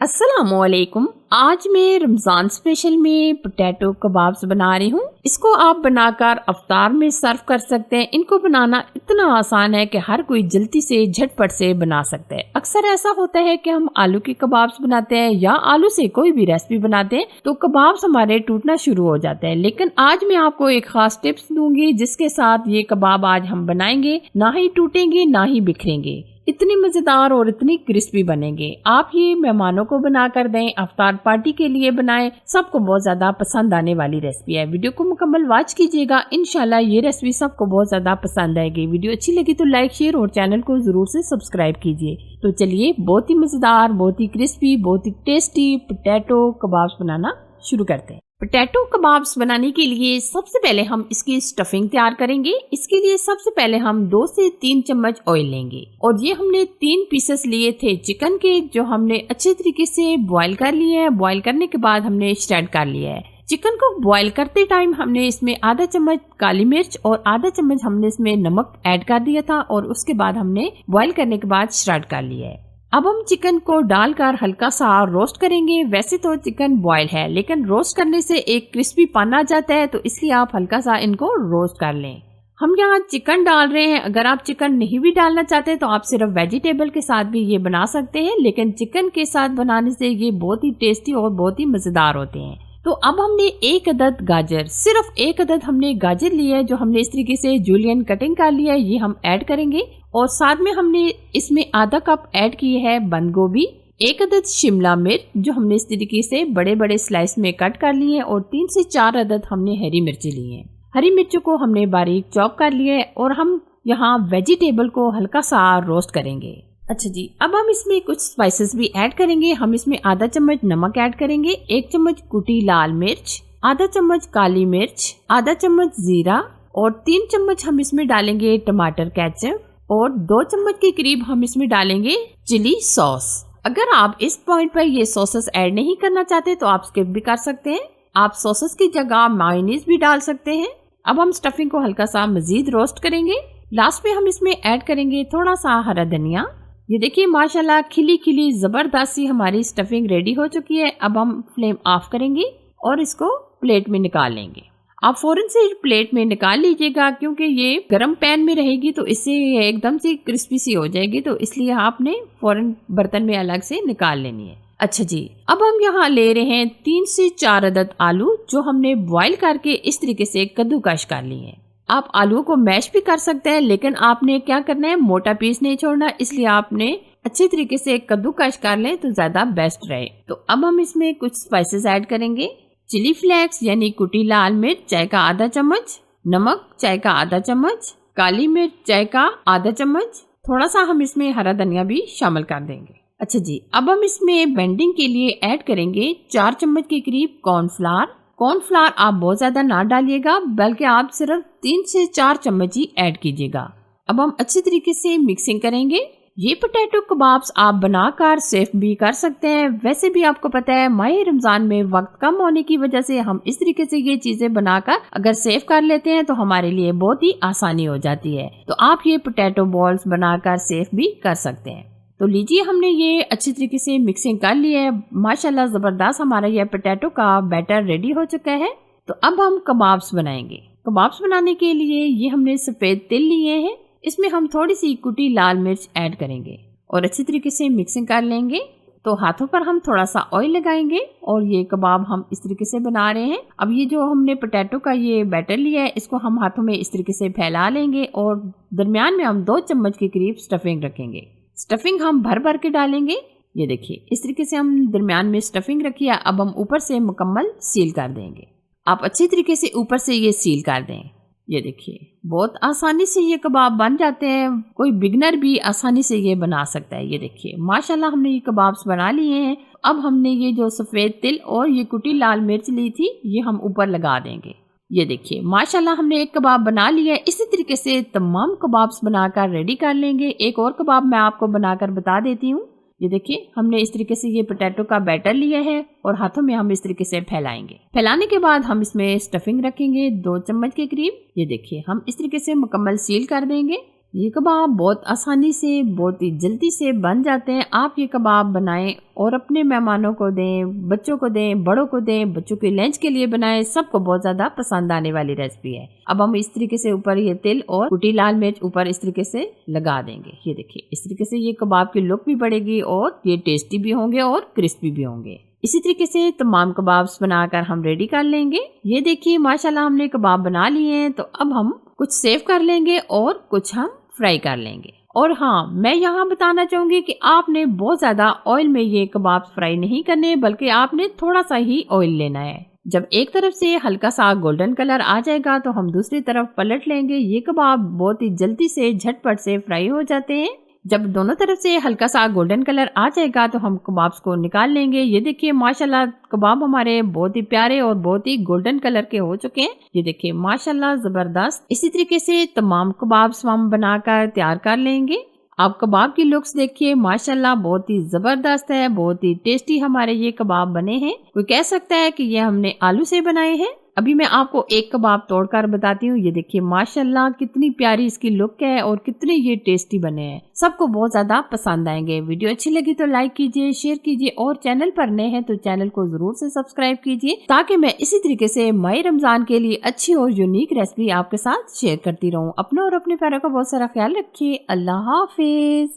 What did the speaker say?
अस्सलामुअलैकुम। आज मैं रमज़ान स्पेशल में पोटैटो कबाब्स बना रही हूँ। इसको आप बनाकर अफ्तार में सर्व कर सकते हैं। इनको बनाना इतना आसान है कि हर कोई जल्दी से झटपट से बना सकता है। अक्सर ऐसा होता है कि हम आलू के कबाब्स बनाते हैं या आलू से कोई भी रेसिपी बनाते हैं तो कबाब्स हमारे टूटना शुरू हो जाते हैं, लेकिन आज मैं आपको एक खास टिप्स दूंगी जिसके साथ ये कबाब आज हम बनाएंगे ना ही टूटेंगे ना ही बिखरेंगे। इतनी मजेदार और इतनी क्रिस्पी बनेंगे। आप ये मेहमानों को बना कर दें, अफ्तार पार्टी के लिए बनाएं, सबको बहुत ज्यादा पसंद आने वाली रेसिपी है। वीडियो को मुकम्मल वॉच कीजिएगा, इंशाल्लाह ये रेसिपी सबको बहुत ज्यादा पसंद आएगी। वीडियो अच्छी लगी तो लाइक शेयर और चैनल को जरूर से सब्सक्राइब कीजिए। तो चलिए बहुत ही मजेदार, बहुत ही क्रिस्पी, बहुत ही टेस्टी पोटैटो कबाब्स बनाना शुरू करते हैं। पोटैटो कबाब्स बनाने के लिए सबसे पहले हम इसकी स्टफिंग तैयार करेंगे। इसके लिए सबसे पहले हम 2 से 3 चम्मच ऑयल लेंगे और ये हमने 3 पीसेस लिए थे चिकन के, जो हमने अच्छे तरीके से बॉईल कर लिए हैं। बॉईल करने के बाद हमने श्रेड कर लिया है। चिकन को बॉईल करते टाइम हमने इसमें आधा चम्मच काली मिर्च और आधा चम्मच हमने इसमें नमक ऐड कर दिया था और उसके बाद हमने बॉईल करने के बाद श्रेड कर लिया है। अब हम चिकन को डालकर हल्का सा रोस्ट करेंगे। वैसे तो चिकन बॉयल है, लेकिन रोस्ट करने से एक क्रिस्पी पन आ जाता है, तो इसलिए आप हल्का सा इनको रोस्ट कर लें। हम यहाँ चिकन डाल रहे हैं। अगर आप चिकन नहीं भी डालना चाहते तो आप सिर्फ वेजिटेबल के साथ भी ये बना सकते हैं, लेकिन चिकन के साथ बनाने से ये बहुत ही टेस्टी और बहुत ही मजेदार होते हैं। तो अब हमने एक अदद गाजर, सिर्फ एक अदद हमने गाजर लिया है, जो हमने इस तरीके से जूलियन कटिंग कर लिया है, ये हम ऐड करेंगे। और साथ में हमने इसमें आधा कप ऐड किए है बंद गोभी, एक अदद शिमला मिर्च जो हमने इस तरीके से बड़े बड़े स्लाइस में कट कर लिए हैं, और 3 से 4 अदद हमने हरी मिर्ची ली है। हरी मिर्चों को हमने बारीक चॉप कर लिया है और हम यहाँ वेजिटेबल को हल्का सा रोस्ट करेंगे। अच्छा जी, अब हम इसमें कुछ स्पाइसेस भी ऐड करेंगे। हम इसमें आधा चम्मच नमक ऐड करेंगे, 1 चम्मच कुटी लाल मिर्च, आधा चम्मच काली मिर्च, आधा चम्मच जीरा और 3 चम्मच हम इसमें डालेंगे टमाटर केचप और 2 चम्मच के करीब हम इसमें डालेंगे चिली सॉस। अगर आप इस पॉइंट पर ये सॉसेस ऐड नहीं करना चाहते तो आप स्किप भी कर सकते हैं। आप सॉसेस की जगह मायोनीज भी डाल सकते हैं। अब हम स्टफिंग को हल्का सा मजीद रोस्ट करेंगे। लास्ट में हम इसमें ऐड करेंगे थोड़ा सा हरा धनिया। ये देखिए माशाल्लाह खिली खिली जबरदस्त सी हमारी स्टफिंग रेडी हो चुकी है। अब हम फ्लेम ऑफ करेंगे और इसको प्लेट में निकाल लेंगे। आप फौरन से प्लेट में निकाल लीजिएगा, क्योंकि ये गरम पैन में रहेगी तो इससे एकदम से क्रिस्पी सी हो जाएगी, तो इसलिए आपने फौरन बर्तन में अलग से निकाल लेनी है। अच्छा जी, अब हम यहाँ ले रहे हैं 3 से 4 अदद आलू, जो हमने बॉईल करके इस तरीके से कद्दूकश कर लिए हैं। आप आलू को मैश भी कर सकते हैं, लेकिन आपने क्या करना है, मोटा पीस नहीं छोड़ना, इसलिए आपने अच्छे तरीके से कद्दूकश कर लें तो ज्यादा बेस्ट रहे। तो अब हम इसमें कुछ स्पाइसेस ऐड करेंगे। चिली फ्लेक्स यानी कुटी लाल मिर्च चाय का आधा चम्मच, नमक चाय का आधा चम्मच, काली मिर्च चाय का आधा चम्मच, थोड़ा सा हम इसमें हरा धनिया भी शामिल कर देंगे। अच्छा जी, अब हम इसमें बेंडिंग के लिए ऐड करेंगे 4 चम्मच के करीब कॉर्नफ्लावर। कॉर्नफ्लावर आप बहुत ज्यादा ना डालिएगा, बल्कि आप सिर्फ 3 से 4 चम्मच ही ऐड कीजिएगा। अब हम अच्छी तरीके से मिक्सिंग करेंगे। ये पोटैटो कबाब्स आप बनाकर सेफ भी कर सकते हैं। वैसे भी आपको पता है माह रमजान में वक्त कम होने की वजह से हम इस तरीके से ये चीजें बनाकर अगर सेव कर लेते हैं तो हमारे लिए बहुत ही आसानी हो जाती है। तो आप ये पोटैटो बॉल्स बनाकर सेफ भी कर सकते हैं। तो लीजिए, हमने ये अच्छी तरीके से मिक्सिंग कर ली है। माशाल्लाह जबरदस्त हमारा ये पोटैटो का बैटर रेडी हो चुका है। तो अब हम कबाब्स बनाएंगे। कबाब्स बनाने के लिए ये हमने सफेद तिल लिए हैं। इसमें हम थोड़ी सी कुटी लाल मिर्च ऐड करेंगे और अच्छी तरीके से मिक्सिंग कर लेंगे। तो हाथों पर हम थोड़ा सा ऑयल लगाएंगे और ये कबाब हम इस तरीके से बना रहे हैं। अब ये जो हमने पोटैटो का ये बैटर लिया है, इसको हम हाथों में इस तरीके से फैला लेंगे और दरमियान में हम 2 चम्मच के करीब स्टफिंग रखेंगे। स्टफिंग हम भर भर के डालेंगे। ये देखिए इस तरीके से हम दरमियान में स्टफिंग रखी है। अब हम ऊपर से मुकम्मल सील कर देंगे। आप अच्छी तरीके से ऊपर से ये सील कर दें। ये देखिए बहुत आसानी से ये कबाब बन जाते हैं। कोई बिगनर भी आसानी से ये बना सकता है। ये देखिए माशाल्लाह हमने ये कबाब्स बना लिए हैं। अब हमने ये जो सफ़ेद तिल और ये कुटी लाल मिर्च ली थी, ये हम ऊपर लगा देंगे। ये देखिए माशाल्लाह हमने एक कबाब बना लिया है। इसी तरीके से तमाम कबाब्स बनाकर रेडी कर लेंगे। एक और कबाब मैं आपको बनाकर बता देती हूँ। ये देखिए हमने इस तरीके से ये पोटैटो का बैटर लिया है और हाथों में हम इस तरीके से फैलाएंगे। फैलाने के बाद हम इसमें स्टफिंग रखेंगे 2 चम्मच के करीब। ये देखिए हम इस तरीके से मुकम्मल सील कर देंगे। ये कबाब बहुत आसानी से, बहुत ही जल्दी से बन जाते हैं। आप ये कबाब बनाएं और अपने मेहमानों को दें, बच्चों को दें, बड़ों को दें, बच्चों के लंच के लिए बनाएं। सबको बहुत ज़्यादा पसंद आने वाली रेसिपी है। अब हम इस तरीके से ऊपर ये तिल और कुटी लाल मिर्च ऊपर इस तरीके से लगा देंगे। ये देखिए, इस तरीके से ये कबाब की लुक भी बढ़ेगी और ये टेस्टी भी होंगे और क्रिस्पी भी होंगे। इसी तरीके से तमाम कबाब्स बनाकर हम रेडी कर लेंगे। ये देखिए माशाल्लाह हमने कबाब बना लिए हैं। तो अब हम कुछ सेव कर लेंगे और कुछ हम फ्राई कर लेंगे। और हाँ, मैं यहाँ बताना चाहूंगी कि आपने बहुत ज्यादा ऑयल में ये कबाब फ्राई नहीं करने, बल्कि आपने थोड़ा सा ही ऑयल लेना है। जब एक तरफ से हल्का सा गोल्डन कलर आ जाएगा तो हम दूसरी तरफ पलट लेंगे। ये कबाब बहुत ही जल्दी से झटपट से फ्राई हो जाते हैं। जब दोनों तरफ से हल्का सा गोल्डन कलर आ जाएगा तो हम कबाब्स को निकाल लेंगे। ये देखिए माशाल्लाह कबाब हमारे बहुत ही प्यारे और बहुत ही गोल्डन कलर के हो चुके हैं। ये देखिए माशाल्लाह जबरदस्त। इसी तरीके से तमाम कबाब्स हम बनाकर तैयार कर लेंगे। आप कबाब की लुक्स देखिए माशाल्लाह बहुत ही जबरदस्त है, बहुत ही टेस्टी हमारे ये कबाब बने हैं। कोई कह सकता है कि ये हमने आलू से बनाए हैं। अभी मैं आपको एक कबाब तोड़कर बताती हूँ। ये देखिए माशाल्लाह कितनी प्यारी इसकी लुक है और कितने ये टेस्टी बने हैं। सबको बहुत ज्यादा पसंद आएंगे। वीडियो अच्छी लगी तो लाइक कीजिए, शेयर कीजिए और चैनल पर नए हैं तो चैनल को जरूर से सब्सक्राइब कीजिए, ताकि मैं इसी तरीके से माह रमजान के लिए अच्छी और यूनिक रेसिपी आपके साथ शेयर करती रहूँ। अपना और अपने प्यारों का बहुत सारा ख्याल रखिए। अल्लाह हाफिज।